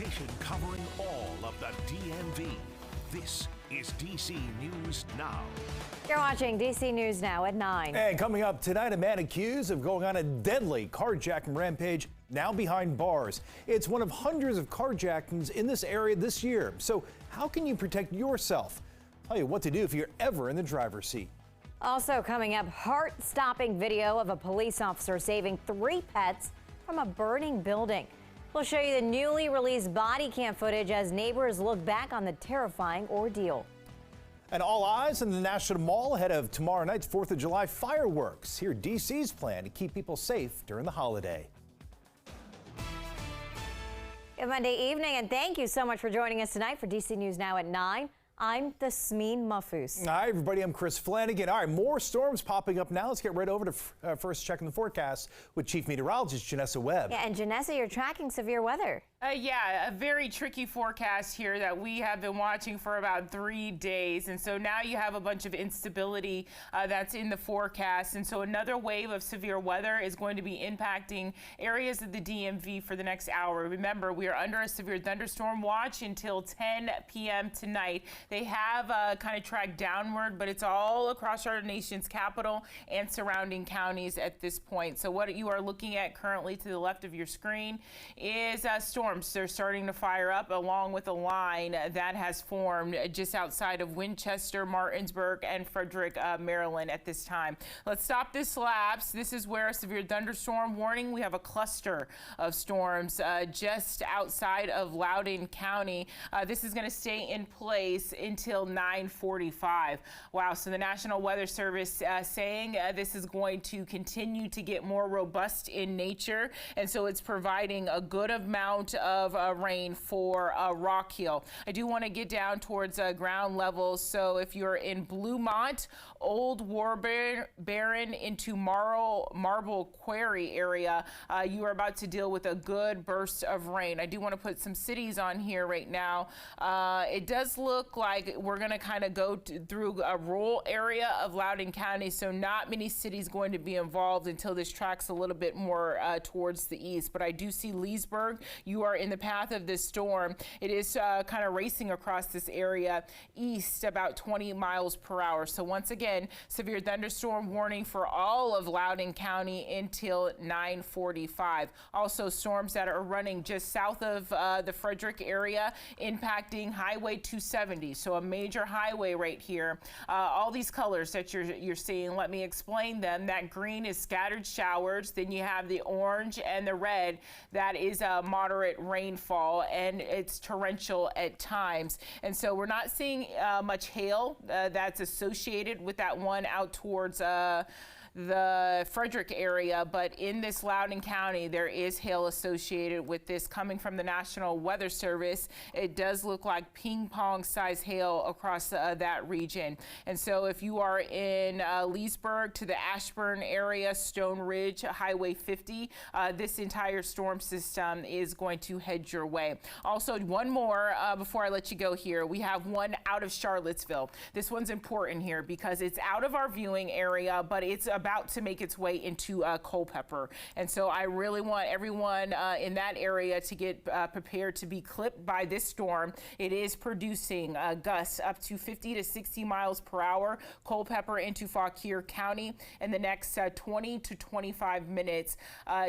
station covering all of the DMV. This is DC News Now. You're watching DC News Now at 9. And coming up tonight, a man accused of going on a deadly carjacking rampage now behind bars. It's one of hundreds of carjackings in this area this year. So how can you protect yourself? I'll tell you what to do if you're ever in the driver's seat. Also coming up, heart-stopping video of a police officer saving 3 pets from a burning building. We'll show you the newly released body cam footage as neighbors look back on the terrifying ordeal. And all eyes on the National Mall ahead of tomorrow night's 4th of July fireworks. Here, DC's plan to keep people safe during the holiday. Good Monday evening, and thank you so much for joining us tonight for DC News Now at 9. I'm Tasmin Mahfouz. Hi, everybody. I'm Chris Flanagan. All right, more storms popping up now. Let's get right over to first checking the forecast with Chief Meteorologist Janessa Webb. Yeah, and Janessa, you're tracking severe weather. Yeah, a very tricky forecast here that we have been watching for about 3 days. And so now you have a bunch of instability that's in the forecast. And so another wave of severe weather is going to be impacting areas of the DMV for the next hour. Remember, we are under a severe thunderstorm watch until 10 p.m. tonight. They have kind of tracked downward, but it's all across our nation's capital and surrounding counties at this point. So what you are looking at currently to the left of your screen is storms. They're starting to fire up along with a line that has formed just outside of Winchester, Martinsburg, and Frederick, Maryland at this time. Let's stop this lapse. This is where a severe thunderstorm warning. We have a cluster of storms just outside of Loudoun County. This is going to stay in place until 9:45. Wow. So the National Weather Service saying this is going to continue to get more robust in nature. And so it's providing a good amount of rain for Rock Hill. I do want to get down towards ground level. So if you're in Bluemont, Old Warburton into Marble Quarry area, you are about to deal with a good burst of rain. I do want to put some cities on here right now. It does look like we're going to kind of go through a rural area of Loudoun County. So not many cities going to be involved until this tracks a little bit more towards the east. But I do see Leesburg. You are in the path of this storm. It is kind of racing across this area east about 20 miles per hour. So once again, severe thunderstorm warning for all of Loudoun County until 9:45. Also storms that are running just south of the Frederick area impacting Highway 270. So a major highway right here. All these colors that you're seeing, let me explain them. That green is scattered showers. Then you have the orange and the red. That is moderate rainfall, and it's torrential at times. And so we're not seeing much hail that's associated with that one out towards the Frederick area, but in this Loudoun County, there is hail associated with this coming from the National Weather Service. It does look like ping pong size hail across that region. And so if you are in Leesburg to the Ashburn area, Stone Ridge, Highway 50, this entire storm system is going to head your way. Also, one more before I let you go here. We have one out of Charlottesville. This one's important here because it's out of our viewing area, but it's about to make its way into Culpeper. And so I really want everyone in that area to get prepared to be clipped by this storm. It is producing gusts up to 50 to 60 miles per hour, Culpeper into Fauquier County. In the next 20 to 25 minutes,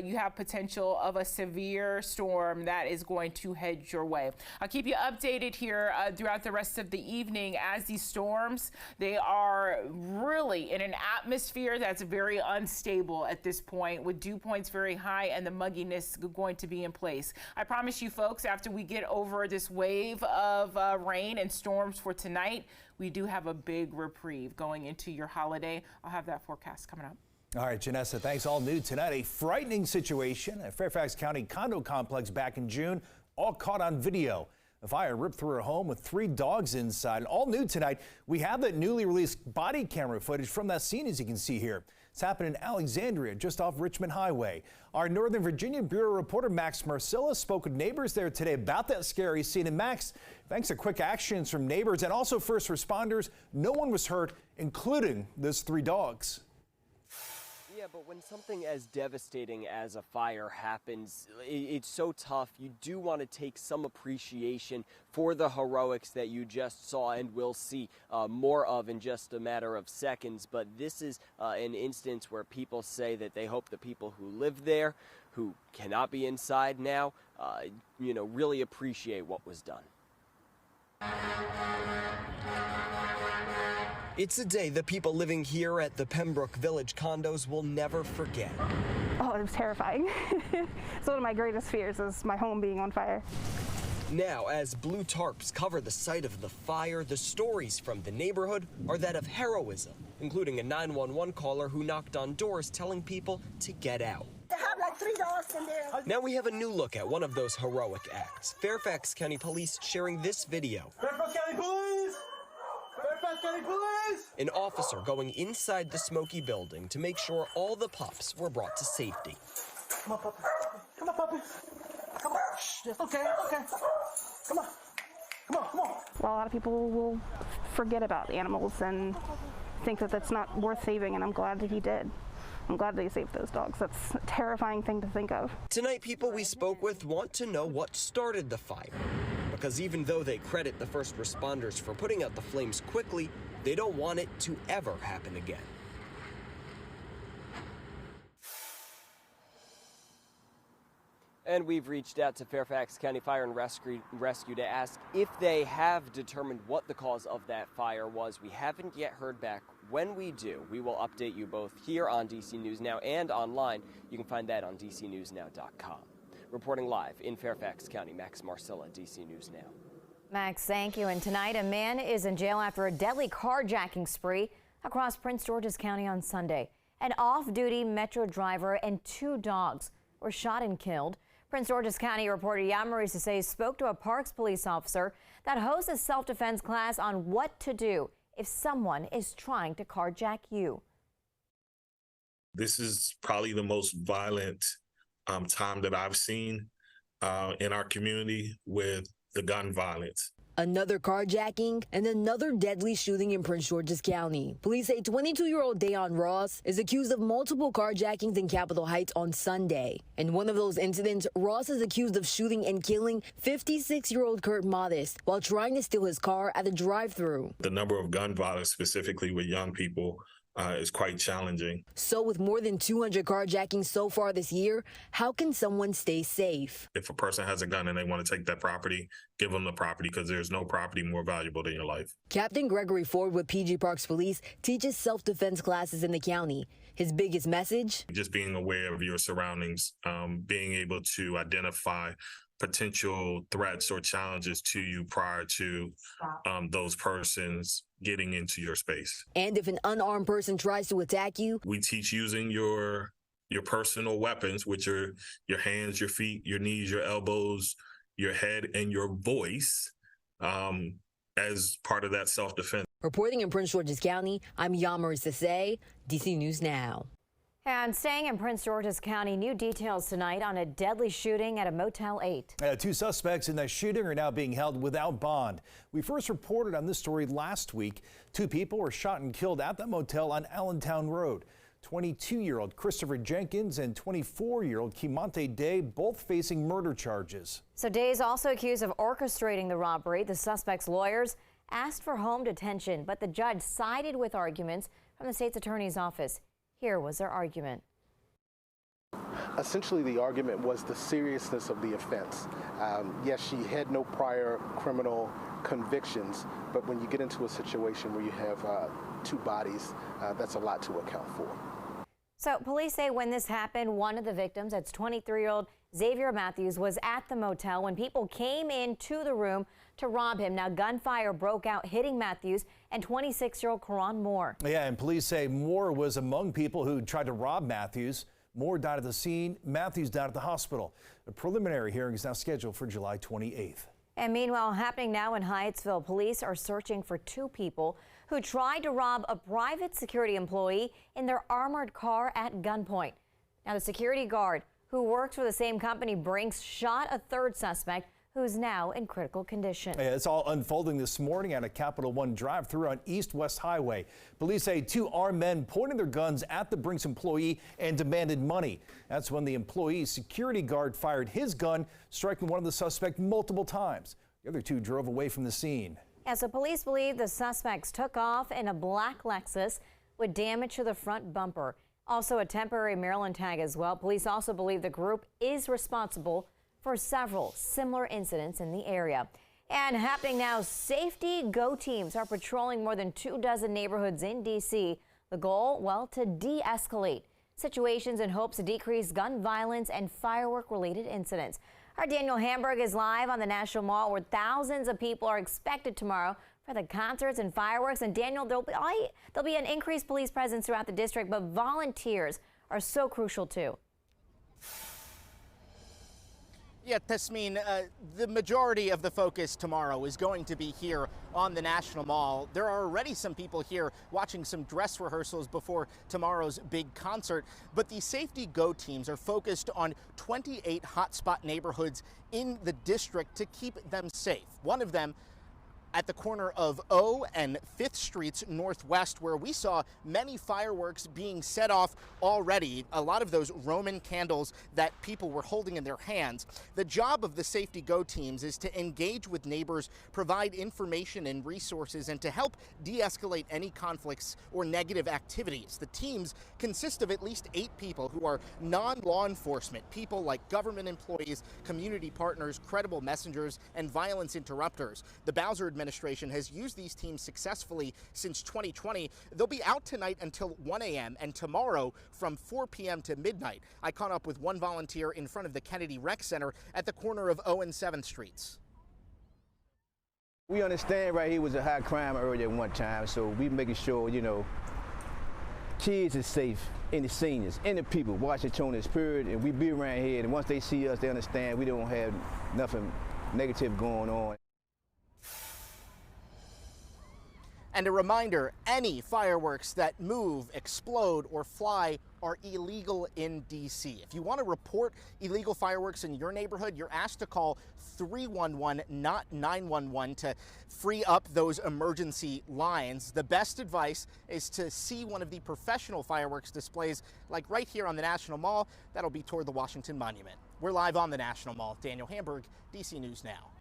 you have potential of a severe storm that is going to head your way. I'll keep you updated here throughout the rest of the evening as these storms, they are really in an atmosphere that's very unstable at this point, with dew points very high and the mugginess going to be in place. I promise you folks, after we get over this wave of rain and storms for tonight, we do have a big reprieve going into your holiday. I'll have that forecast coming up. All right, Janessa, thanks. All new tonight, a frightening situation at Fairfax County condo complex back in June, all caught on video. A fire ripped through her home with 3 dogs inside. And all new tonight, we have that newly released body camera footage from that scene, as you can see here. It's happened in Alexandria, just off Richmond Highway. Our Northern Virginia Bureau reporter Max Marcilla spoke with neighbors there today about that scary scene. And Max, thanks to quick actions from neighbors and also first responders, no one was hurt, including those 3 dogs. Yeah, but when something as devastating as a fire happens, it's so tough. You do want to take some appreciation for the heroics that you just saw and will see more of in just a matter of seconds. But this is an instance where people say that they hope the people who live there, who cannot be inside now, really appreciate what was done. It's a day the people living here at the Pembroke Village condos will never forget. Oh, it was terrifying. It's one of my greatest fears is my home being on fire. Now, as blue tarps cover the site of the fire, the stories from the neighborhood are that of heroism, including a 911 caller who knocked on doors telling people to get out. They have like 3 dogs in there. Now we have a new look at one of those heroic acts. Fairfax County Police sharing this video. Fairfax County Police! Fairfax County Police! An officer going inside the smoky building to make sure all the pups were brought to safety. Come on, puppy. Come on, puppy. Come on. Shh, it's okay, okay. Come on. Come on, come on. Well, a lot of people will forget about animals and think that that's not worth saving, and I'm glad that he did. I'm glad that he saved those dogs. That's a terrifying thing to think of. Tonight, people we spoke with want to know what started the fire. Because even though they credit the first responders for putting out the flames quickly, they don't want it to ever happen again. And we've reached out to Fairfax County Fire and Rescue to ask if they have determined what the cause of that fire was. We haven't yet heard back. When we do, we will update you both here on DC News Now and online. You can find that on DCNewsNow.com. Reporting live in Fairfax County, Max Marcilla, DC News Now. Max, thank you. And tonight, a man is in jail after a deadly carjacking spree across Prince George's County on Sunday. An off-duty Metro driver and 2 dogs were shot and killed. Prince George's County reporter Yamaris Sase spoke to a Parks police officer that hosts a self-defense class on what to do if someone is trying to carjack you. This is probably the most violent time that I've seen in our community with the gun violence. Another carjacking and another deadly shooting in Prince George's County. Police say 22-year-old Dayon Ross is accused of multiple carjackings in Capitol Heights on Sunday. In one of those incidents, Ross is accused of shooting and killing 56-year-old Kurt Modest while trying to steal his car at a drive-thru. The number of gun violence, specifically with young people, is quite challenging. So with more than 200 carjackings so far this year, how can someone stay safe? If a person has a gun and they want to take that property, give them the property, because there's no property more valuable than your life. Captain Gregory Ford with PG Parks Police teaches self-defense classes in the county. His biggest message? Just being aware of your surroundings, being able to identify potential threats or challenges to you prior to those persons getting into your space. And if an unarmed person tries to attack you? We teach using your personal weapons, which are your hands, your feet, your knees, your elbows, your head, and your voice as part of that self-defense. Reporting in Prince George's County, I'm Yamaris Sase, DC News Now. And staying in Prince George's County, new details tonight on a deadly shooting at a Motel 8. 2 suspects in that shooting are now being held without bond. We first reported on this story last week. 2 people were shot and killed at the motel on Allentown Road. 22-year-old Christopher Jenkins and 24-year-old Kimonte Day both facing murder charges. So Day is also accused of orchestrating the robbery. The suspect's lawyers asked for home detention, but the judge sided with arguments from the state's attorney's office. Here was their argument. Essentially, the argument was the seriousness of the offense. Yes, she had no prior criminal convictions, but when you get into a situation where you have 2 bodies, that's a lot to account for. So police say when this happened, one of the victims, that's 23-year-old Xavier Matthews, was at the motel when people came into the room to rob him. Now gunfire broke out, hitting Matthews and 26-year-old Karan Moore. Yeah, and police say Moore was among people who tried to rob Matthews. Moore died at the scene. Matthews died at the hospital. The preliminary hearing is now scheduled for July 28th. And meanwhile, happening now in Hyattsville, police are searching for 2 people who tried to rob a private security employee in their armored car at gunpoint. Now, the security guard who works for the same company, Brinks, shot a 3rd suspect who who's now in critical condition. Yeah, it's all unfolding this morning at a Capital One drive-through on East West Highway. Police say 2 armed men pointed their guns at the Brinks employee and demanded money. That's when the employee's security guard fired his gun, striking one of the suspects multiple times. The other 2 drove away from the scene. Yeah, so police believe the suspects took off in a black Lexus with damage to the front bumper. Also a temporary Maryland tag as well. Police also believe the group is responsible for several similar incidents in the area. And happening now, Safety Go teams are patrolling more than 24 neighborhoods in D.C. The goal, well, to de-escalate situations in hopes to decrease gun violence and firework-related incidents. Our Daniel Hamburg is live on the National Mall where thousands of people are expected tomorrow for the concerts and fireworks. And Daniel, there'll be an increased police presence throughout the district, but volunteers are so crucial too. Yeah, Tasmin, the majority of the focus tomorrow is going to be here on the National Mall. There are already some people here watching some dress rehearsals before tomorrow's big concert, but the Safety Go teams are focused on 28 hotspot neighborhoods in the district to keep them safe. One of them at the corner of O and 5th Streets Northwest, where we saw many fireworks being set off already, a lot of those Roman candles that people were holding in their hands. The job of the Safety Go teams is to engage with neighbors, provide information and resources, and to help de-escalate any conflicts or negative activities. The teams consist of at least 8 people who are non-law enforcement, people like government employees, community partners, credible messengers, and violence interrupters. The Bowser administration has used these teams successfully since 2020. They'll be out tonight until 1 a.m. and tomorrow from 4 p.m. to midnight. I caught up with one volunteer in front of the Kennedy Rec Center at the corner of O and 7th Streets. We understand right here was a high crime area at one time, so we making sure, you know, kids are safe, and the seniors, and the people watching Tony's period, and we be around here, and once they see us, they understand we don't have nothing negative going on. And a reminder, any fireworks that move, explode, or fly are illegal in D.C. If you want to report illegal fireworks in your neighborhood, you're asked to call 311, not 911, to free up those emergency lines. The best advice is to see one of the professional fireworks displays, like right here on the National Mall. That'll be toward the Washington Monument. We're live on the National Mall. Daniel Hamburg, D.C. News Now.